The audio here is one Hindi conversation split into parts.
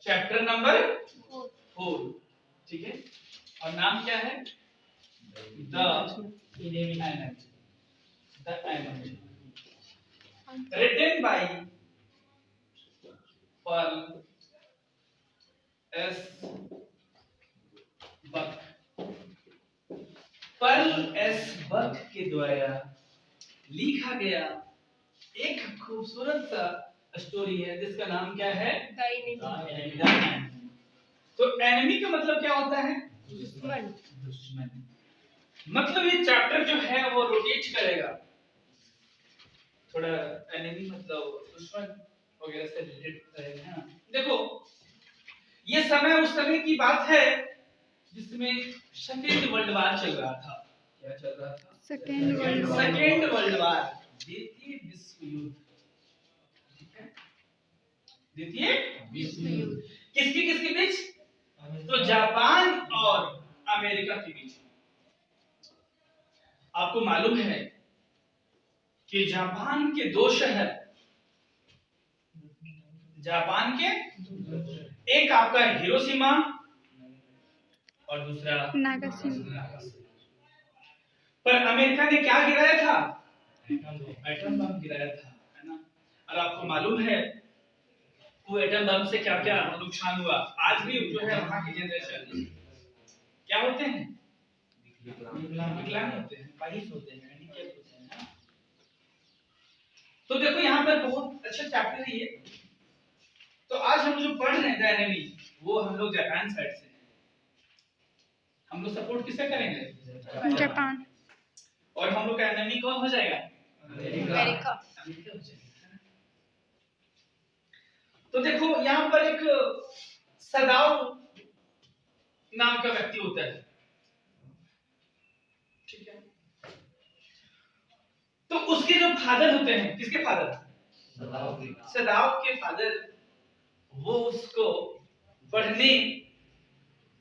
चैप्टर नंबर 4, ठीक है। और नाम क्या है? The enemy, written by Pearl S Buck. Pearl S Buck के द्वारा लिखा गया एक खूबसूरत सा स्टोरी है जिसका नाम क्या है? The enemy. तो एनिमी का मतलब क्या होता है? दुश्मन। दुश्मन मतलब ये चैप्टर जो है वो रोटेट करेगा थोड़ा, एनिमी मतलब दुश्मन वगैरह से रिलेटेड रहेगा, है ना। देखो ये समय उस समय की बात है जिसमें सेकेंड वर्ल्ड वार चल रहा था। क्या चल रहा था? सेकेंड वर्ल्ड वार, द्वितीय विश्व युद्ध। द्वितीय विश्व युद्ध किसके किसके बीच? तो जापान और अमेरिका के बीच। आपको मालूम है कि जापान के दो शहर, जापान के एक आपका हिरोशिमा और दूसरा नागासाकी। पर अमेरिका ने क्या गिराया था? एटम बम गिराया था, है ना। और आपको मालूम है वो एटम बम से क्या क्या नुकसान हुआ। आज भी जो है वहां की जनरेशन क्या होते हैं? विकलांग होते हैं, बाहिर होते हैं, हैंडीकैप होते हैं, ना। तो देखो यहाँ पर बहुत अच्छा चैप्टर है ये। तो आज हम जो पढ़ रहे हैं द एनिमी, वो हम लोग जापान साइड से हैं। हम लोग सपोर्ट किसे करेंगे? जापान। और हम लोग का एनिमी कौन हो जाएगा? अमेरिका। तो देखो यहाँ पर एक सदाव नाम का व्यक्ति होता है, ठीक है। तो उसके जो फादर होते हैं, किसके फादर? सदाव के फादर, वो उसको पढ़ने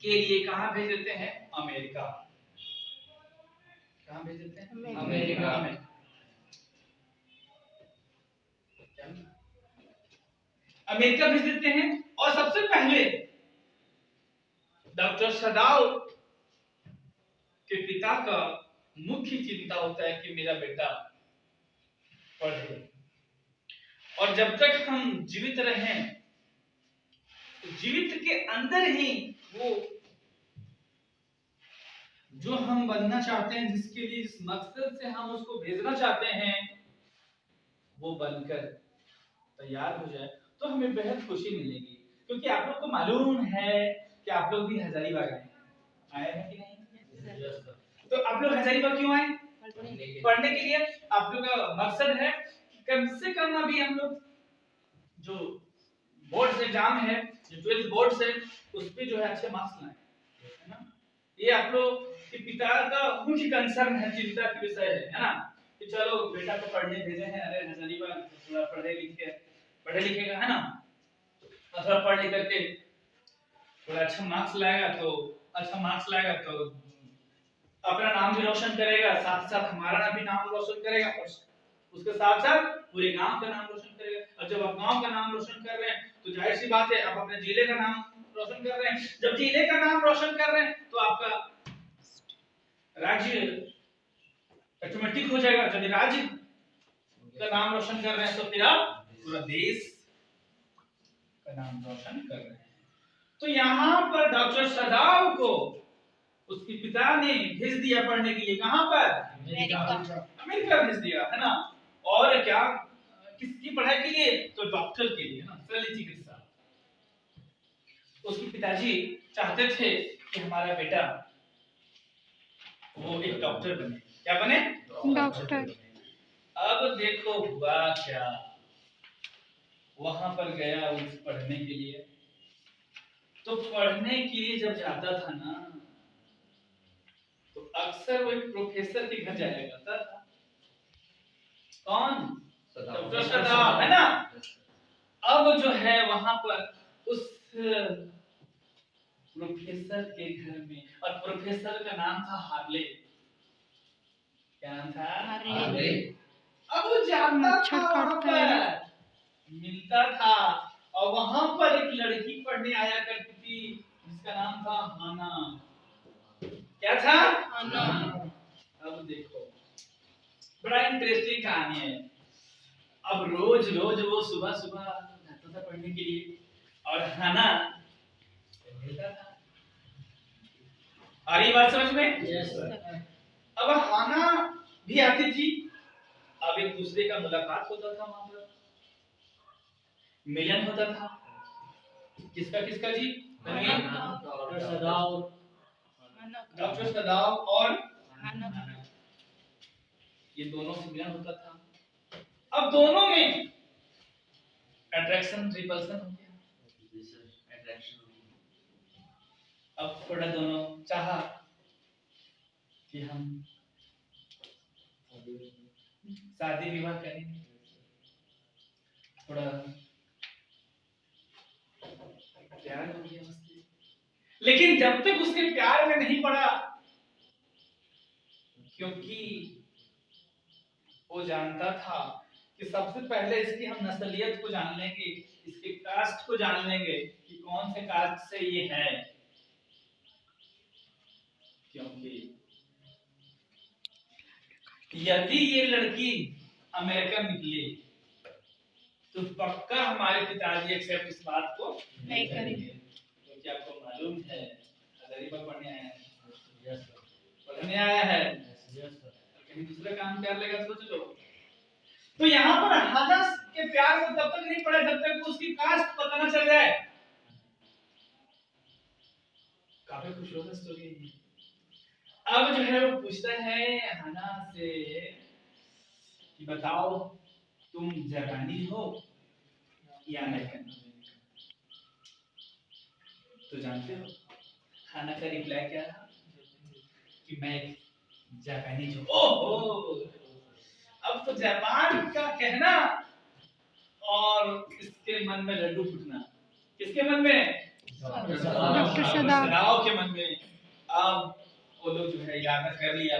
के लिए कहां भेज देते हैं? अमेरिका। कहां भेज देते हैं? अमेरिका में। अमेरिका भेज देते हैं। और सबसे पहले डॉक्टर सदाव के पिता का मुख्य चिंता होता है कि मेरा बेटा पढ़े, और जब तक हम जीवित रहें, जीवित के अंदर ही वो जो हम बनना चाहते हैं, जिसके लिए, जिस मकसद से हम उसको भेजना चाहते हैं, वो बनकर तैयार हो जाए तो हमें बेहद खुशी मिलेगी। क्योंकि आप लोग को मालूम है कि आप लोग भी हजारीबाग आए हैं कि नहीं? तो आप लोग हजारीबाग क्यों आए? पढ़ने के लिए। आप लोग का मकसद है कि कम से कम अभी हम लोग जो बोर्ड एग्जाम है, जो 12th बोर्ड है, उस पे जो है अच्छे मार्क्स लाएं, है ना। ये आप लोग के पिता का मुख्य कंसर्न है, चिंता का विषय है ना। कि चलो बेटा को पढ़ने भेजे हैं, अरे हजारीबाग थोड़ा पढ़े लिखेगा, है ना। थोड़ा पढ़ लिख करके थोड़ा अच्छा मार्क्स लाएगा तो अपना नाम भी रोशन करेगा, साथ साथ हमारा भी नाम रोशन करेगा, और उसके साथ साथ पूरे गांव का नाम रोशन करेगा। और जब आप गांव का नाम रोशन कर रहे हैं तो जाहिर सी बात है आप अपने जिले का नाम रोशन कर रहे हैं। जब जिले का नाम रोशन कर रहे हैं तो आपका राज्य ऑटोमेटिक हो जाएगा। जब राज्य का नाम रोशन कर रहे हैं तो फिर आप पूरा देश का नाम रोशन कर रहे हैं। तो यहाँ पर डॉक्टर सदाव को उसके पिता ने भेज दिया पढ़ने के लिए। कहां पर? अमेरिका भेज दिया, है ना। और क्या, किसकी पढ़ाई के लिए? तो डॉक्टर के लिए, ना, शल्य चिकित्सा। उसके पिताजी चाहते थे कि हमारा बेटा वो एक डॉक्टर बने। क्या बने? डॉक्टर। अब देखो हुआ क्या, वहां पर गया उस पढ़ने के लिए। तो पढ़ने के लिए जब जाता था ना, तो अक्सर वो एक प्रोफेसर के घर जाया करता था। कौन? डॉक्टर सदाव, है ना। अब जो है वहां पर उस प्रोफेसर के घर में, और प्रोफेसर का नाम था हार्ले। क्या नाम था? हार्ले। अब वो जाता था वहां पर, मिलता था, और वहां पर एक लड़की पढ़ने आया करती थी जिसका नाम था हाना। क्या था? हाना। अब देखो बड़ा इंटरेस्टिंग कहानी है। अब रोज रोज वो सुबह सुबह जाता था पढ़ने के लिए और हाना मिलता था। आ रही बात समझ में? Yes sir. अब हाना भी आती थी। अब एक दूसरे का मुलाकात होता था, वहां पर मिलन होता था। किसका किसका जी? डॉक्टर सदाव और ये दोनों से मिलन होता था। अब दोनों में अट्रैक्शन रिपल्सन हो गया। अब थोड़ा दोनों चाहा कि हम शादी विवाह करेंगे, थोड़ा प्यार हो गया उससे। लेकिन जब तक उसके प्यार में नहीं पड़ा, क्योंकि वो जानता था कि सबसे पहले इसकी हम नस्लियत को जान लेंगे, इसके कास्ट को जान लेंगे कि कौन से कास्ट से ये है। क्योंकि यदि ये लड़की अमेरिकन निकली तो पक्का हमारे पिताजी एक्सेप्ट इस बात को नहीं करेंगे। क्योंकि आपको मालूम है गरीबा पढ़ने आया है, पढ़ने आया है, कहीं दूसरा काम कर लेगा सोच लो। तो यहाँ पर हाना के प्यार में तब तक नहीं पड़ा जब तक उसकी कास्ट पता न चल जाए। काफी खूबसूरत स्टोरी है। अब जो है वो पूछता है हाना से कि बताओ तुम जापानी हो या अमेरिकन? तो जानते हो हाना का रिप्लाई क्या था कि मैं जापानी हूँ। ओहो, अब तो जापान का कहना और इसके मन में लड्डू फूटना। किसके मन में? डॉक्टर सदाव के मन में। अब वो लोग जो है याद कर लिया,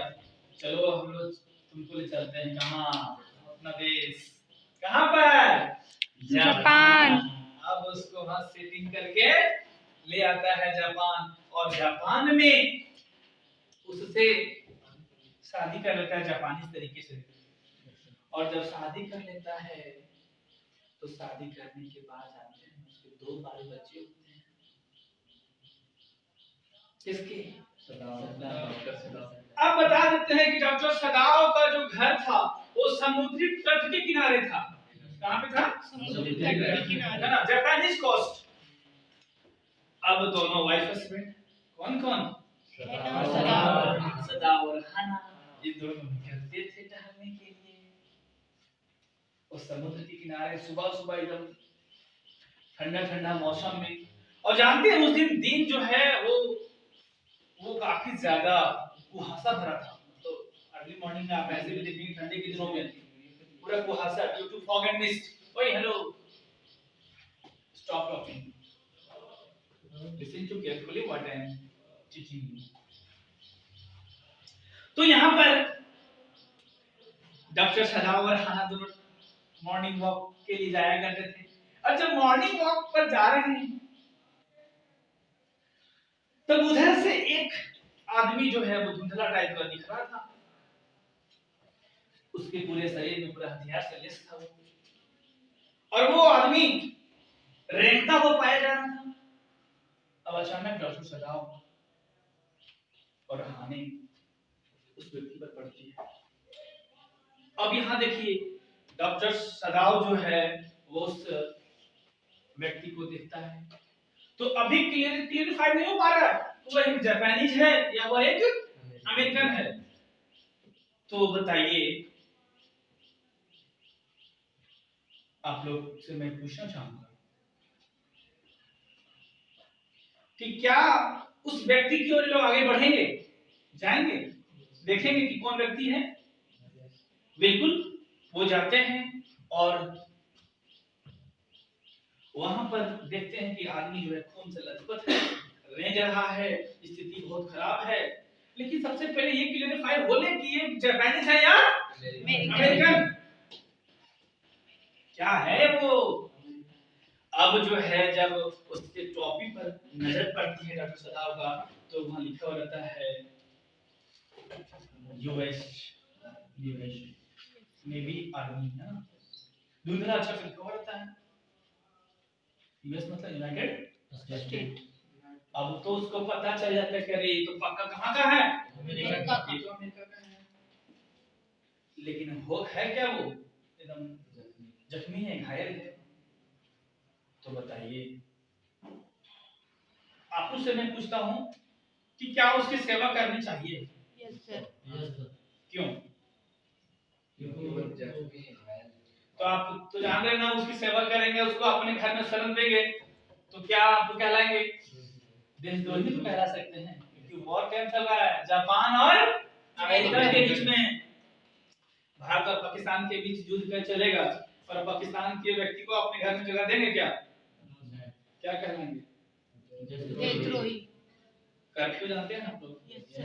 चलो हम लोग तुमको ले चलते हैं कहाँ? अपना देश। कहाँ पर? जापान। अब उसको वहां सेटिंग करके ले आता है जापान, और जापान में उससे शादी कर लेता है जापानी तरीके से। और जब शादी कर लेता है तो शादी करने के बाद जानते हैं उसके 2 बाल बच्चे होते हैं। किसके? अब बता देते हैं कि डॉक्टर सदाव का जो घर था वो समुद्री तट के किनारे था। कहाँ पे था? समुद्री तट के किनारे, है ना, जापानीज कोस्ट। अब दोनों वाइफ हस्बैंड, कौन कौन? सदाव और हाना, ये दोनों निकलते थे टहलने के लिए उस समुद्र के किनारे। सुबह सुबह एकदम ठंडा ठंडा मौसम में। और जानते हैं उस दिन जो है वो काफी ज्यादा कुहासा भरा था। तो अर्ली मॉर्निंग में आप ऐसे भी देखेंगे ठंडे के दिनों में पूरा कुहासा due to fog and mist. ओए hello, stop talking, listen to carefully what I am teaching you. तो यहाँ पर डॉक्टर सदाव और हाना दोनों मॉर्निंग वॉक के लिए जाया करते थे। और जब मॉर्निंग वॉक पर जा रहे हैं तब उधर से एक आदमी जो है वो धुंधला टाइप का दिख रहा था। उसके पूरे शरीर में पूरा हथियार से लैस था वो, और वो आदमी रेंगता हुआ पाया जा रहा था। अब अचानक डॉक्टर सदाव और हानि उस व्यक्ति पर पड़ती है। अब यहाँ देखिए डॉक्टर सदाव जो है वो उस व्यक्ति को देखता है, तो अभी क्लियरिफाई नहीं हो पा रहा तो वह एक जापानीज है या वह एक अमेरिकन है। तो बताइए, आप लोग से मैं पूछना चाहूंगा कि क्या उस व्यक्ति की ओर लोग आगे बढ़ेंगे, जाएंगे, देखेंगे कि कौन व्यक्ति है? बिल्कुल, वो जाते हैं और वहां पर देखते हैं कि आदमी जो है खून से लथपथ है, रेंग रहा है, स्थिति बहुत खराब है। लेकिन सबसे पहले ये क्लियरिफाई हो ले कि ये जापानीज है या अमेरिकन, क्या है वो? अब जो है जब उसके टॉपी पर नजर पड़ती है डॉक्टर सदाव का, तो वहां लिखा हुआ रहता है यूएस में भी आर्मी है ना, दूसरा अच्छा से लिखा हुआ रहता है यूएस मतलब यूनाइटेड स्टेट। अब तो उसको पता चल जाता है कि अरे ये तो पक्का कहाँ का है, अमेरिका का, ये तो अमेरिका का है। लेकिन हो है क्या, वो एकदम जख्मी है, घायल है। तो बताइए, आप उससे मैं पूछता हूँ कि क्या उसकी सेवा करनी चाहिए? Yes sir. क्यों? तो आप तो जान रहे ना, उसकी सेवा करेंगे, उसको अपने घर में शरण देंगे, तो क्या आप कहलाएंगे? देशद्रोही तो कहला सकते हैं, क्योंकि वॉर टाइम चल रहा है जापान और अमेरिका के बीच में। भारत और पाकिस्तान के बीच युद्ध का चलेगा, पर पाकिस्तान के व्यक्ति को अपने घर में जगह देंगे क्या? क्या कहलाएंगे? देशद्रोही। कर्फ्यू जानते हैं आप लोग?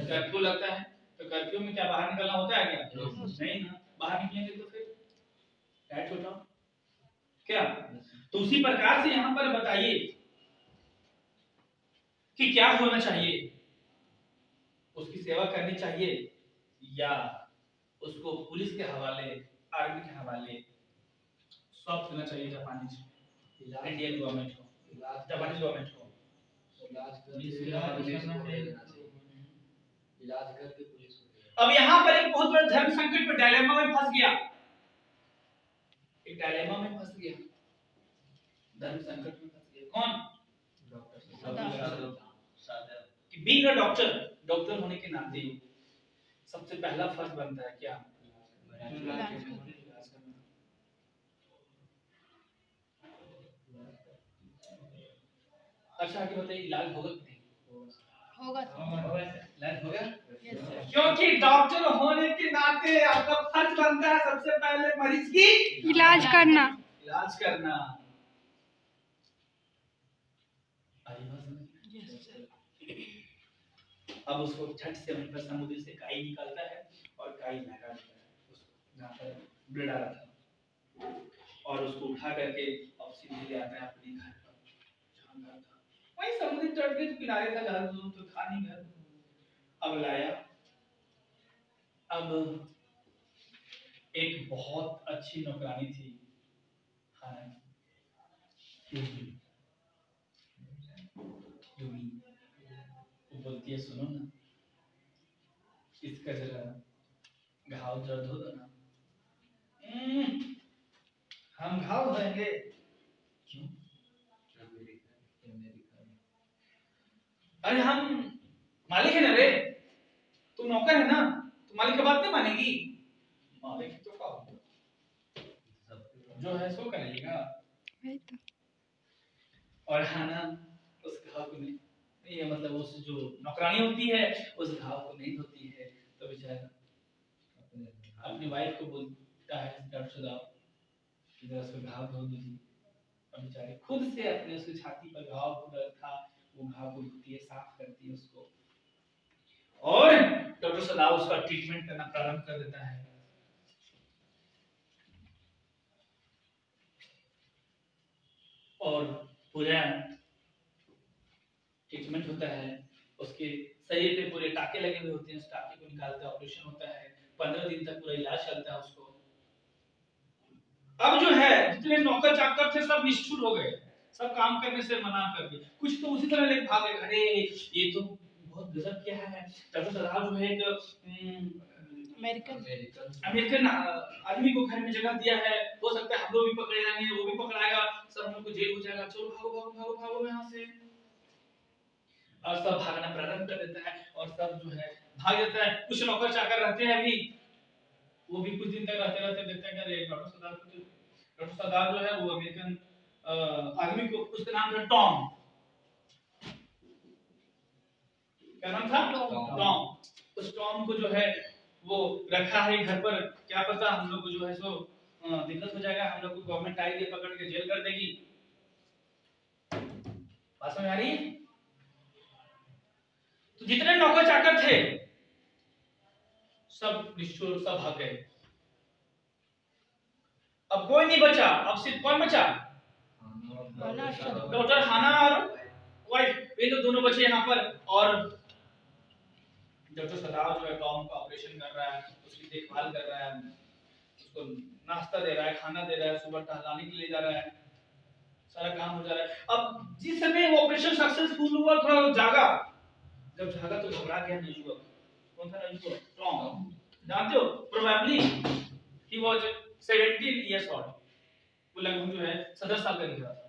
कर्फ्यू लगता है, तो कर्फ्यू में क्या बाहर निकलना होता है क्या? नहीं ना, बाहर निकलेंगे तो फिर कैट होता क्या? तो उसी प्रकार से यहाँ पर बताइए कि क्या होना चाहिए, उसकी सेवा करनी चाहिए या उसको पुलिस के हवाले, आर्मी के हवाले सौंप देना चाहिए जापानीज इंडियन गवर्नमेंट को, जापानीज गवर्नमेंट को? इलाज करके पुलिस को। अब यहाँ पर एक बहुत बड़ा धर्म संकट में, डायलेमा में फंस गया, एक डायलेमा में फंस गया, धर्म संकट में फंस गया। कौन? डॉक्टर कि बीइंग अ डॉक्टर होने के नाते सबसे पहला फर्ज बनता है क्या? अच्छा आगे बताइए, इलाज होगा कि नहीं? होगा इलाज होगा, सर। क्योंकि डॉक्टर होने के नाते आपका फर्ज बनता है सबसे पहले मरीज की इलाज करना। इलाज करना। अब उसको झट से वहीं पर समुद्र से काई निकालता है और काई लगा देता है उसको जहाँ पर ब्लड आ रहा था, और उसको उठा करके अब सीधे ले आता है अपने घर पर, जहाँ घर था वहीं समुद्र तट के किनारे था, घर तो था नहीं घर। अब लाया, अब एक बहुत अच्छी नौकरानी थी, वो बोलती है सुनो ना, इसका जरा घाव दर्द हो ना, हम घाव धोएंगे। क्यों? अरे हम मालिक है ना रे, तुम नौकर है ना, तो मालिक की बात नहीं मानेगी? मालिक तो का जो है सो करेगा। और हाना उस घाव को नहीं, ये मतलब उस जो नौकरानी होती है उस घाव को नहीं धोती है, तो बेचारा अपनी वाइफ को बोलता है डॉक्टर साहब कि जरा उसका घाव धो दीजिए, और बेचारे खुद से अपने उसकी छाती पर घाव दर्द था, वो घाव को धोती है, साफ करती है उसको, और डॉक्टर सदाव उसका ट्रीटमेंट करना प्रारंभ कर देता है। और पूरा ट्रीटमेंट होता है, उसके शरीर पे पूरे टाके लगे हुए होते हैं, उस टाके को निकालते हैं, ऑपरेशन होता है, 15 दिन तक पूरा इलाज चलता है उसको। अब जो है जितने नौकर चाकर थे सब निष्ठुर हो गए, सब काम करने से मना कर दिए, कुछ तो उसी तरह लेके भागे, अरे ये तो बहुत गजब किया है, डॉक्टर सदाव जो है एक अमेरिकन आदमी को घर में जगह दिया है, हो सकता है हम लोग भी पकड़े जाएंगे, वो भी पकड़ाएगा, सब हम लोग को जेल हो जाएगा, चलो भागो भागो भागो भागो यहाँ से। और सब भागना प्रारंभ कर देता है, और सब जो है भाग जाता है। कुछ नौकर चाकर रहते हैं अभी, वो भी कुछ दिन तक रहते रहते देखते हैं कि डॉक्टर सदाव जो है वो अमेरिकन आदमी को, उसका नाम था टॉम, क्या नाम था? टॉम। उस टॉम को जो है वो रखा है घर पर, क्या पता हम लोग को जो है सो दिक्कत हो जाएगा, हम लोग को गवर्नमेंट आएगी पकड़ के जेल कर देगी। बात समझ आ रही है? तो जितने नौकर चाकर थे सब निष्ठुर, सब भाग गए, अब कोई नहीं बचा, अब सिर्फ कौन बचा? डॉक्टर हाना और वाइफ, ये तो दोनों बच्चे यहाँ पर, और डॉक्टर सदाव जो है टॉम का ऑपरेशन कर रहा है, उसकी देखभाल कर रहा है, उसको नाश्ता दे रहा है, खाना दे रहा है, सुबह टहलाने के लिए जा रहा है, सारा काम हो जा रहा है। अब जिस समय वो ऑपरेशन सक्सेसफुल हुआ, थोड़ा जागा, जब जागा तो घबरा गया युवक। कौन था युवक? टॉम, जानते हो? Probably he was 17 years old, वो लगभग जो है 17 साल का दिख रहा था,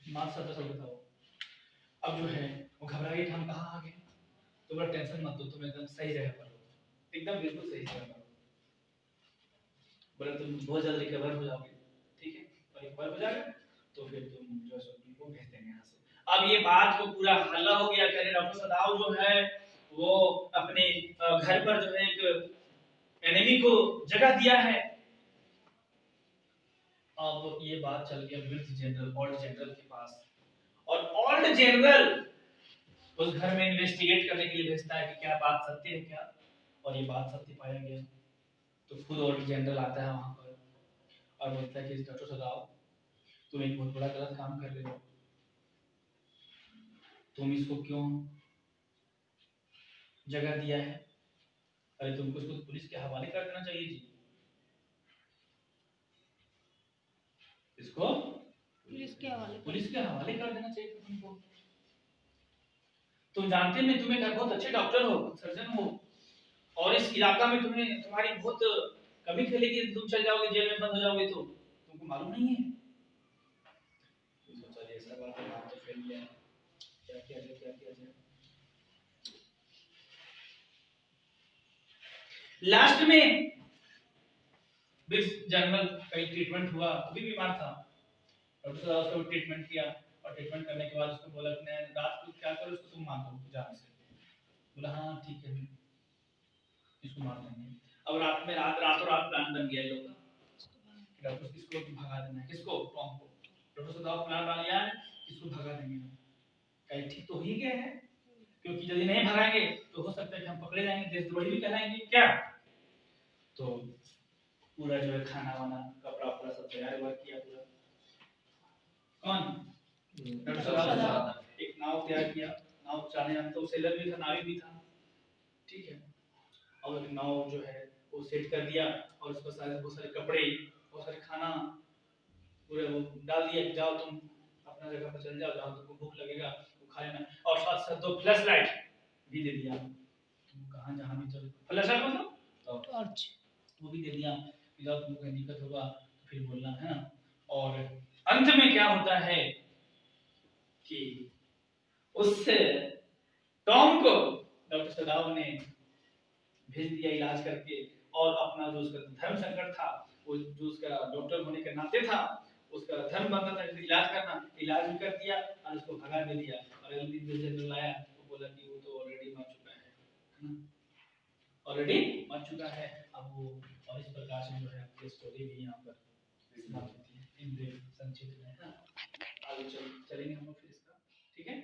मात्र 17 साल का था वो। अब जो है वो घबरा गया कि हम कहाँ आ गए। तो बड़ा टेंशन मत लो, तुम एकदम सही जगह पर हो, एकदम बिल्कुल सही जगह पर हो, बोले तुम बहुत जल्द रिकवर हो जाओगे, ठीक है? और रिकवर हो जाएगा तो फिर तुम जो है तुमको भेज देंगे यहाँ से। अब ये बात को पूरा हल्ला हो गया, कह रहे डॉक्टर सदाव जो है वो अपने घर पर जो है एक एनिमी को जगह दिया है। अब ये बात चल गया वृद्ध जनरल, ओल्ड जनरल के पास, और ओल्ड जनरल उस घर में इन्वेस्टिगेट करने के लिए भेजता है कि क्या बात सत्य है क्या, और ये बात सत्य पाया गया। तो खुद ओल्ड जनरल आता है वहां पर और बोलता है कि डॉक्टर सदाव, तुम एक बहुत बड़ा गलत काम कर रहे हो, तुम इसको क्यों जगह दिया है? अरे तुमको इसको पुलिस के हवाले कर देना चाहिए जी, इसको पुलिस के हवाले कर देना चाहिए तुमको। तुम जानते नहीं, तुम एक बहुत अच्छे डॉक्टर हो, सर्जन हो, और इस इलाका में तुम्हें तुम्हारी बहुत कमी खेलेगी, तुम चल जाओगे जेल में बंद हो जाओगे, तो तुमको मालूम नहीं है। सोचा ऐसा बात है, बात तो फैल गया, क्या किया जाए, क्या किया जाए। लास्ट में जनरल का ट्रीटमेंट हुआ, वो भी बीमार था, डॉक्टर साहब उसको ट्रीटमेंट किया, और ट्रीटमेंट करने के बाद उसको बोला कि मैं रात को क्या करूं, उसको तुम मार दो जान से। बोला हाँ ठीक है, इसको मार देंगे। अब रात में रातों रात प्लान बन गया लोग कि डॉक्टर किसको भगा देना है, किसको? टॉम को। डॉक्टर साहब प्लान बना लिया है, इसको भगा देंगे। कहीं ठीक तो ही गया है, क्योंकि यदि नहीं भगाएंगे तो हो सकता है कि हम पकड़े जाएंगे, देशद्रोही भी कहलाएंगे क्या। तो पूरा जो है खाना वाना कपड़ा उपड़ा सब तैयार किया पूरा। कौन? डॉक्टर साहब। एक नाव तैयार किया, नाव चलाने जानता, तो सेलर भी था, नाविक भी था, ठीक है। और नाव जो है वो सेट कर दिया, और उसको सारे बहुत सारे कपड़े, बहुत सारे खाना पूरे वो डाल दिया, जाओ तुम अपना जगह पर चल जाओ, जहाँ तुमको भूख लगेगा वो खा लेना, और साथ साथ 2 फ्लैश लाइट भी दे दिया, तुम कहाँ जहाँ भी चलो। फ्लैश लाइट मतलब टॉर्च, वो भी दे दिया कि जाओ तुमको कहीं दिक्कत होगा तो फिर बोलना, है ना। और अंत में क्या होता है कि उस टॉम को डॉक्टर सदाव ने भेज दिया इलाज करके, और अपना जो उसका धर्म संकट था, वो जो उसका डॉक्टर होने के नाते था, उसका धर्म बनता था इलाज करना, इलाज भी कर दिया और उसको भगा दे दिया। और अगले दिन जो जनरल आया तो बोला कि वो तो ऑलरेडी मर चुका है, ऑलरेडी मर चुका है। अब वो, और इस प्रकार से जो है आपकी स्टोरी भी यहाँ पर समाप्त होती है इन संक्षिप्त में, है ना। आगे चलेंगे हम लोग फिर इसका, ठीक है।